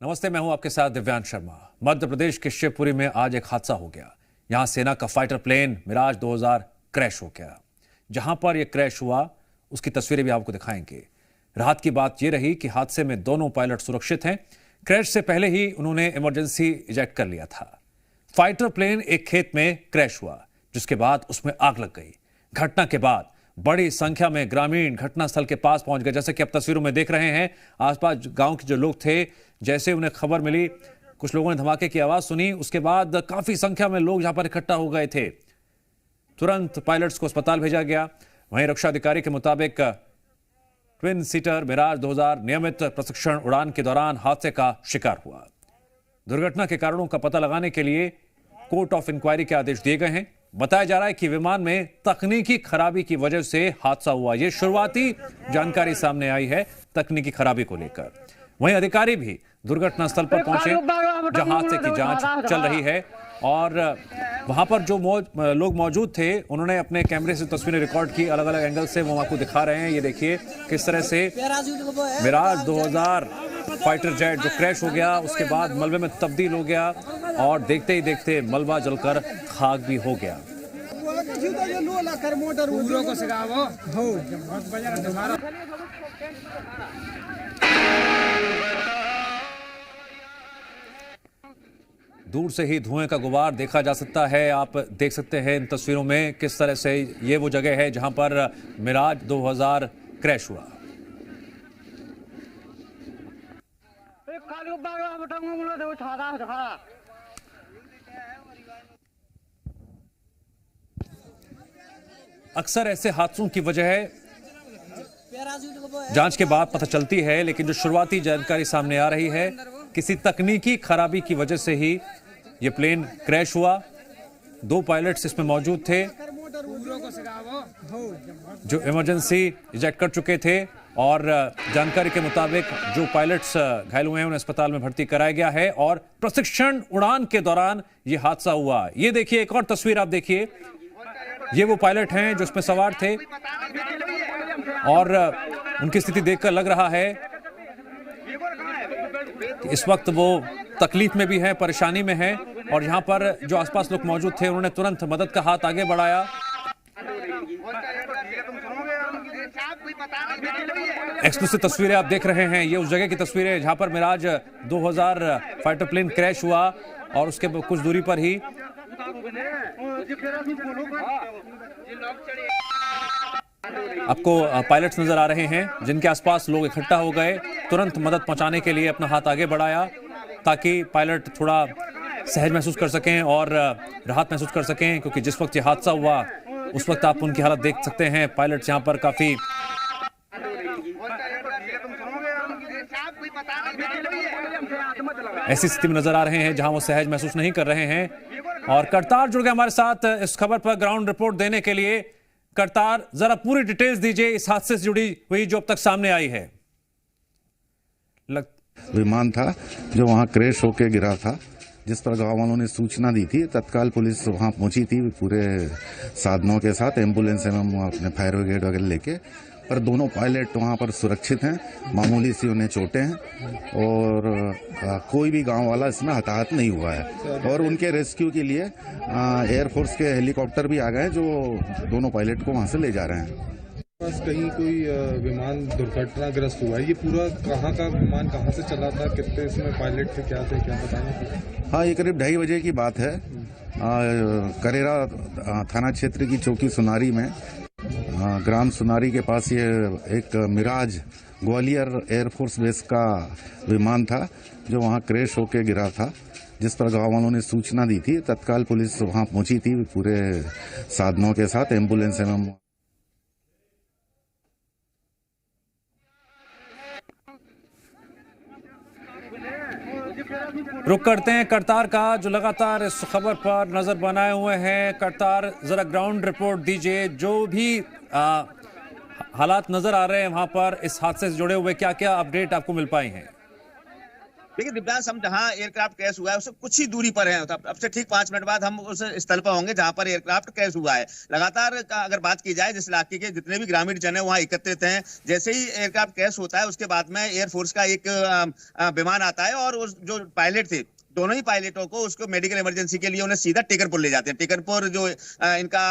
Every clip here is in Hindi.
नमस्ते, मैं हूं आपके साथ दिव्यांश शर्मा। मध्य प्रदेश के शिवपुरी में आज एक हादसा हो गया। यहां सेना का फाइटर प्लेन मिराज 2000 क्रैश हो गया। जहां पर यह क्रैश हुआ उसकी तस्वीरें भी आपको दिखाएंगे। राहत की बात यह रही कि हादसे में दोनों पायलट सुरक्षित हैं। क्रैश से पहले ही उन्होंने इमरजेंसी इजेक्ट कर लिया था। फाइटर प्लेन एक खेत में क्रैश हुआ, जिसके बाद उसमें आग लग गई। घटना के बाद बड़ी संख्या में ग्रामीण घटनास्थल के पास पहुंच गए। जैसे कि आप तस्वीरों में देख रहे हैं, आसपास गांव के जो लोग थे, जैसे उन्हें खबर मिली, कुछ लोगों ने धमाके की आवाज सुनी, उसके बाद काफी संख्या में लोग यहां पर इकट्ठा हो गए थे। तुरंत पायलट्स को अस्पताल भेजा गया। वहीं रक्षा अधिकारी के मुताबिक ट्विन सीटर मिराज 2000 नियमित प्रशिक्षण उड़ान के दौरान हादसे का शिकार हुआ। दुर्घटना के कारणों का पता लगाने के लिए कोर्ट ऑफ इंक्वायरी के आदेश दिए गए हैं। बताया जा रहा है कि विमान में तकनीकी खराबी की वजह से हादसा हुआ। यह शुरुआती जानकारी सामने आई है तकनीकी खराबी को लेकर। वहीं अधिकारी भी दुर्घटना स्थल पर पहुंचे, जहां हादसे की जांच चल रही है। और वहां पर जो लोग मौजूद थे, उन्होंने अपने कैमरे से तस्वीरें रिकॉर्ड की। अलग अलग एंगल से वो आपको दिखा रहे हैं। ये देखिए किस तरह से मिराज 2000 फाइटर जेट जो क्रैश हो गया, उसके बाद मलबे में तब्दील हो गया और देखते ही देखते मलबा जलकर खाक भी हो गया। दूर से ही धुएं का गुबार देखा जा सकता है। आप देख सकते हैं इन तस्वीरों में किस तरह से ये वो जगह है जहां पर मिराज 2000 क्रैश हुआ। अक्सर ऐसे हादसों की वजह जांच के बाद पता चलती है, लेकिन जो शुरुआती जानकारी सामने आ रही है, किसी तकनीकी खराबी की वजह से ही ये प्लेन क्रैश हुआ। दो पायलट्स इसमें मौजूद थे जो इमरजेंसी इजेक्ट कर चुके थे, और जानकारी के मुताबिक जो पायलट्स घायल हुए हैं उन्हें अस्पताल में भर्ती कराया गया है। और प्रशिक्षण उड़ान के दौरान ये हादसा हुआ। ये देखिए एक और तस्वीर आप देखिए, ये वो पायलट हैं जो इसमें सवार थे और उनकी स्थिति देखकर लग रहा है कि इस वक्त वो तकलीफ में भी है, परेशानी में है। और यहां पर जो आसपास लोग मौजूद थे, उन्होंने तुरंत मदद का हाथ आगे बढ़ाया। एक्सक्लूसिव तस्वीरें आप देख रहे हैं। ये उस जगह की तस्वीरें जहां पर मिराज 2000 फाइटर प्लेन क्रैश हुआ और उसके कुछ दूरी पर ही आपको पायलट्स नजर आ रहे हैं जिनके आसपास लोग इकट्ठा हो गए। तुरंत मदद पहुंचाने के लिए अपना हाथ आगे बढ़ाया ताकि पायलट थोड़ा सहज महसूस कर सकें और राहत महसूस कर सकें, क्योंकि जिस वक्त ये हादसा हुआ उस वक्त आप उनकी हालत देख सकते हैं। पायलट्स यहां पर काफी ऐसी स्थिति में नजर आ रहे हैं जहां वो सहज महसूस नहीं कर रहे हैं। और करतार जुड़ गए हमारे साथ इस खबर पर ग्राउंड रिपोर्ट देने के लिए। करतार, जरा पूरी डिटेल्स दीजिए इस हादसे से जुड़ी हुई जो अब तक सामने आई है। विमान था जो वहां क्रैश होकर गिरा था, जिस पर गांव वालों ने सूचना दी थी। तत्काल पुलिस वहां पहुंची थी पूरे साधनों के साथ, एम्बुलेंस एवं अपने फायर ब्रिगेड वगैरह लेके। पर दोनों पायलट वहां पर सुरक्षित हैं, मामूली सी उन्हें चोटें हैं और कोई भी गांव वाला इसमें हताहत नहीं हुआ है। और उनके रेस्क्यू के लिए एयरफोर्स के हेलीकॉप्टर भी आ गए जो दोनों पायलट को वहां से ले जा रहे हैं। बस कहीं कोई विमान दुर्घटनाग्रस्त हुआ है। ये पूरा कहाँ का विमान कहाँ से चला था, कितने इसमें पायलट थे, क्या थे, क्या बताएंगे? हाँ, ये करीब 2:30 बजे की बात है। करेरा थाना क्षेत्र की चौकी सुनारी में, ग्राम सुनारी के पास ये एक मिराज ग्वालियर एयरफोर्स बेस का विमान था जो वहाँ क्रैश होकर गिरा था, जिस पर गांव वालों ने सूचना दी थी। तत्काल पुलिस वहां पहुंची थी पूरे साधनों के साथ, एम्बुलेंस एवं रुक करते हैं करतार का, जो लगातार इस खबर पर नजर बनाए हुए हैं। करतार, जरा ग्राउंड रिपोर्ट दीजिए, जो भी हालात नजर आ रहे हैं वहां पर इस हादसे से जुड़े हुए, क्या क्या अपडेट आपको मिल पाई हैं? देखिए दिव्यांश, हम जहां एयरक्राफ्ट क्रैश हुआ है उससे कुछ ही दूरी पर है, अब से ठीक 5 मिनट बाद हम उस स्थल पर होंगे जहां पर एयरक्राफ्ट क्रैश हुआ है। लगातार अगर बात की जाए, जिस इलाके के जितने भी ग्रामीण जन है वहां एकत्रित हैं। जैसे ही एयरक्राफ्ट क्रैश होता है उसके बाद में एयरफोर्स का एक विमान आता है और उस जो पायलट थे, दोनों ही पायलटों को उसको मेडिकल इमरजेंसी के लिए उन्हें सीधा टिकरपुर ले जाते हैं। टिकरपुर जो इनका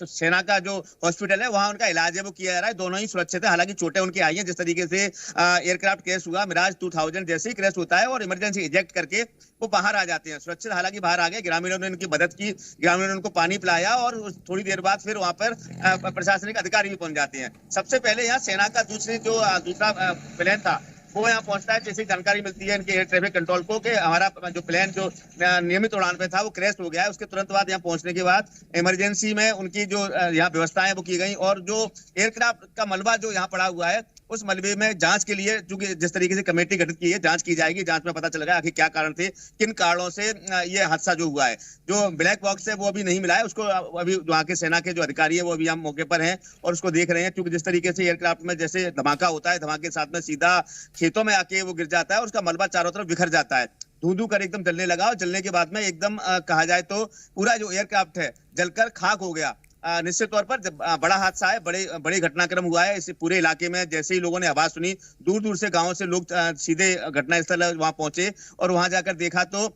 सेना का जो हॉस्पिटल है वहां उनका इलाज है वो किया जा रहा है। दोनों ही सुरक्षित है, हालांकि चोटें उनकी आई हैं। जिस तरीके से एयरक्राफ्ट क्रैश हुआ, मिराज 2000 जैसे ही क्रैश होता है और इमरजेंसी इजेक्ट करके वो बाहर आ जाते हैं सुरक्षित, हालांकि बाहर आ गए। ग्रामीणों ने उनकी मदद की, ग्रामीणों ने उनको पानी पिलाया और थोड़ी देर बाद फिर वहां पर प्रशासनिक अधिकारी भी पहुंच जाते हैं। सबसे पहले यहाँ सेना का दूसरा प्लेन था वो यहाँ पहुंचता है। जैसे जानकारी मिलती है इनके एयर ट्रैफिक कंट्रोल को कि हमारा जो प्लेन जो नियमित उड़ान पे था वो क्रैश हो गया है, उसके तुरंत बाद यहाँ पहुंचने के बाद इमरजेंसी में उनकी जो यहाँ व्यवस्थाएं वो की गई और जो एयरक्राफ्ट का मलबा जो यहाँ पड़ा हुआ है उस मलबे में जांच के लिए, चूंकि जिस तरीके से कमेटी गठित की है, जांच की जाएगी। जांच में पता चलेगा आखिर क्या कारण थे, किन कारणों से ये हादसा जो हुआ है। जो ब्लैक बॉक्स है वो अभी नहीं मिला है, उसको अभी वहाँ के सेना के जो अधिकारी है वो अभी हम मौके पर हैं और उसको देख रहे हैं। क्योंकि जिस तरीके से एयरक्राफ्ट में जैसे धमाका होता है, धमाके के साथ में सीधा खेतों में आके वो गिर जाता है और उसका मलबा चारों तरफ बिखर जाता है, धू कर एकदम जलने लगा और जलने के बाद में एकदम कहा जाए तो पूरा जो एयरक्राफ्ट है जलकर खाक हो गया। निश्चित तौर पर बड़ा हादसा है, बड़े घटनाक्रम हुआ है इस पूरे इलाके में। जैसे ही लोगों ने आवाज सुनी, दूर दूर से गांवों से लोग सीधे घटनास्थल वहां पहुंचे और वहां जाकर देखा तो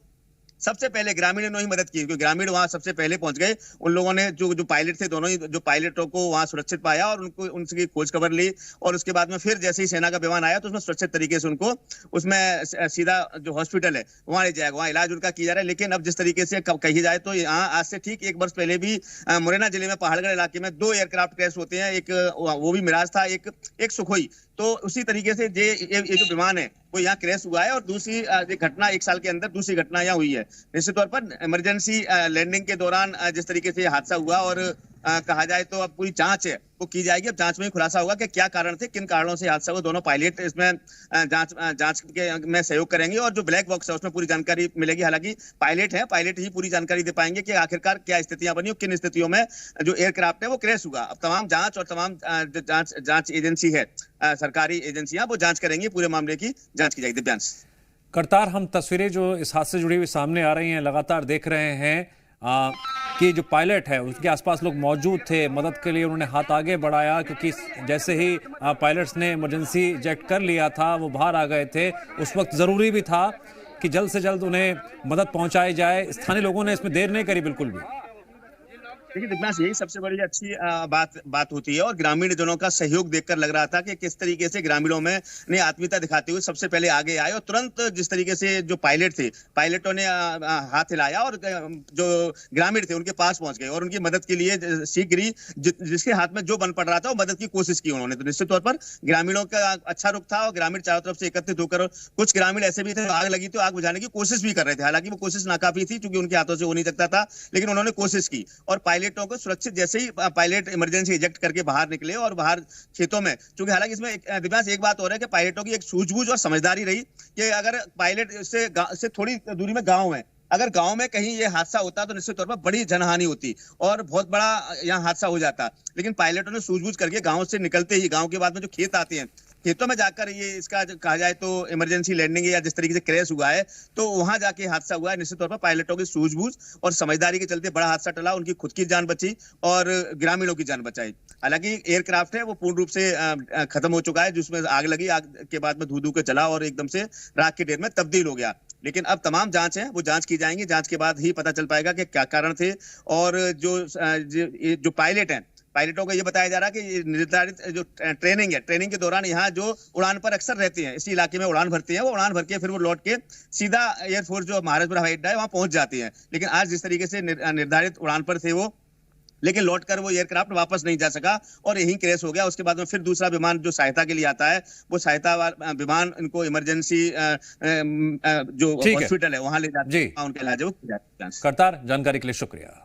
सबसे पहले ग्रामीणों ने ही मदद की, क्योंकि ग्रामीण वहां सबसे पहले पहुंच गए। उन लोगों ने जो पायलट थे, दोनों ही जो पायलटों को वहां सुरक्षित पाया और उनको उनकी खोज खबर ली और उसके बाद में फिर जैसे ही सेना का विमान आया तो उसमें सुरक्षित तरीके से उनको उसमें सीधा जो हॉस्पिटल है वहां ले जाएगा, वहां इलाज उनका किया जा रहा है। लेकिन अब जिस तरीके से कही जाए तो यहाँ आज से ठीक 1 वर्ष पहले भी मुरैना जिले में पहाड़गढ़ इलाके में 2 एयरक्राफ्ट क्रैश होते हैं, एक वो भी मिराज था, एक सुखोई। तो उसी तरीके से ये जो विमान है वो यहाँ क्रैश हुआ है और दूसरी घटना 1 साल के अंदर दूसरी घटना यहाँ हुई है। निश्चित तौर पर इमरजेंसी लैंडिंग के दौरान जिस तरीके से हादसा हुआ और कहा जाए तो अब पूरी जांच है वो की जाएगी। अब जांच में ही खुलासा होगा कि क्या कारण थे, किन कारणों से हादसा हुआ। दोनों पायलट इसमें जांच के में सहयोग करेंगे और जो ब्लैक बॉक्स है उसमें पूरी जानकारी मिलेगी। हालांकि पायलट ही पूरी जानकारी दे पाएंगे कि आखिरकार क्या स्थितियां बनी और किन स्थितियों में जो एयरक्राफ्ट है वो क्रैश हुआ। अब तमाम जांच और तमाम जांच एजेंसी है, सरकारी एजेंसियां, वो जांच करेंगी, पूरे मामले की जांच की जाएगी। दिव्यांश करतार, हम तस्वीरें जो इस हादसे से जुड़ी हुई सामने आ रही हैं लगातार देख रहे हैं कि जो पायलट है उसके आसपास लोग मौजूद थे, मदद के लिए उन्होंने हाथ आगे बढ़ाया, क्योंकि जैसे ही पायलट्स ने इमरजेंसी इजेक्ट कर लिया था वो बाहर आ गए थे। उस वक्त ज़रूरी भी था कि जल्द से जल्द उन्हें मदद पहुंचाई जाए। स्थानीय लोगों ने इसमें देर नहीं करी बिल्कुल भी। देखिए दिव्यांश, यही सबसे बड़ी अच्छी बात होती है और ग्रामीण जनों का सहयोग देखकर लग रहा था कि किस तरीके से ग्रामीणों में ने आत्मीयता दिखाते हुए सबसे पहले आगे आए और तुरंत जिस तरीके से जो पायलट थे, पायलटों ने हाथ हिलाया और जो ग्रामीण थे उनके पास पहुंच गए और उनकी मदद के लिए शीघ्र ही जिसके हाथ में जो बन पड़ रहा था वो मदद की कोशिश की उन्होंने। तो निश्चित तौर पर ग्रामीणों का अच्छा रुख था और ग्रामीण चारों तरफ से एकत्रित होकर, कुछ ग्रामीण ऐसे भी थे आग लगी तो आग बुझाने की कोशिश भी कर रहे थे। हालांकि वो कोशिश नाकाफी थी क्योंकि उनके हाथों से हो नहीं सकता था, लेकिन उन्होंने कोशिश की और पायलटों को सुरक्षित, जैसे ही पायलट इमरजेंसी इजेक्ट करके बाहर निकले और बाहर खेतों में, क्योंकि हालांकि इसमें दिव्यांश एक बात हो रहा है कि पायलटों की एक सूझबूझ और समझदारी रही कि अगर पायलट से थोड़ी दूरी में गांव है, अगर गांव में कहीं ये हादसा होता तो निश्चित तौर पर बड़ी जनहानि होती और बहुत बड़ा यहाँ हादसा हो जाता। लेकिन पायलटों ने सूझबूझ करके गांव से निकलते ही, गांव के बाद में जो खेत आते हैं, खेतों में जाकर ये इसका कहा जाए तो इमरजेंसी लैंडिंग या जिस तरीके से क्रैश हुआ है तो वहां जाके हादसा हुआ है। निश्चित तौर पर पायलटों की सूझबूझ और समझदारी के चलते बड़ा हादसा टला, उनकी खुद की जान बची और ग्रामीणों की जान बचाई। हालांकि एयरक्राफ्ट है वो पूर्ण रूप से खत्म हो चुका है, जिसमें आग लगी, आग के बाद में धू के चला और एकदम से राख के ढेर में तब्दील हो गया। लेकिन अब तमाम जांच है वो जांच की जाएंगी, जांच के बाद ही पता चल पाएगा कि क्या कारण थे। और जो पायलट हैं, पायलटों को ये बताया जा रहा है कि निर्धारित जो ट्रेनिंग है, ट्रेनिंग के दौरान यहाँ जो उड़ान पर अक्सर रहते हैं, इसी इलाके में उड़ान भरते हैं, वो उड़ान भर के फिर वो लौट के सीधा एयरफोर्स जो महाराजपुर हवाई अड्डा है वहां पहुंच जाते हैं। लेकिन आज जिस तरीके से निर्धारित उड़ान पर थे वो, लेकिन लौटकर वो एयरक्राफ्ट वापस नहीं जा सका और यहीं क्रैश हो गया। उसके बाद में फिर दूसरा विमान जो सहायता के लिए आता है, वो सहायता विमान इनको इमरजेंसी जो हॉस्पिटल है वहां ले जाते हैं, उनका इलाज है वो किया जाता है। करतार, जानकारी के लिए शुक्रिया।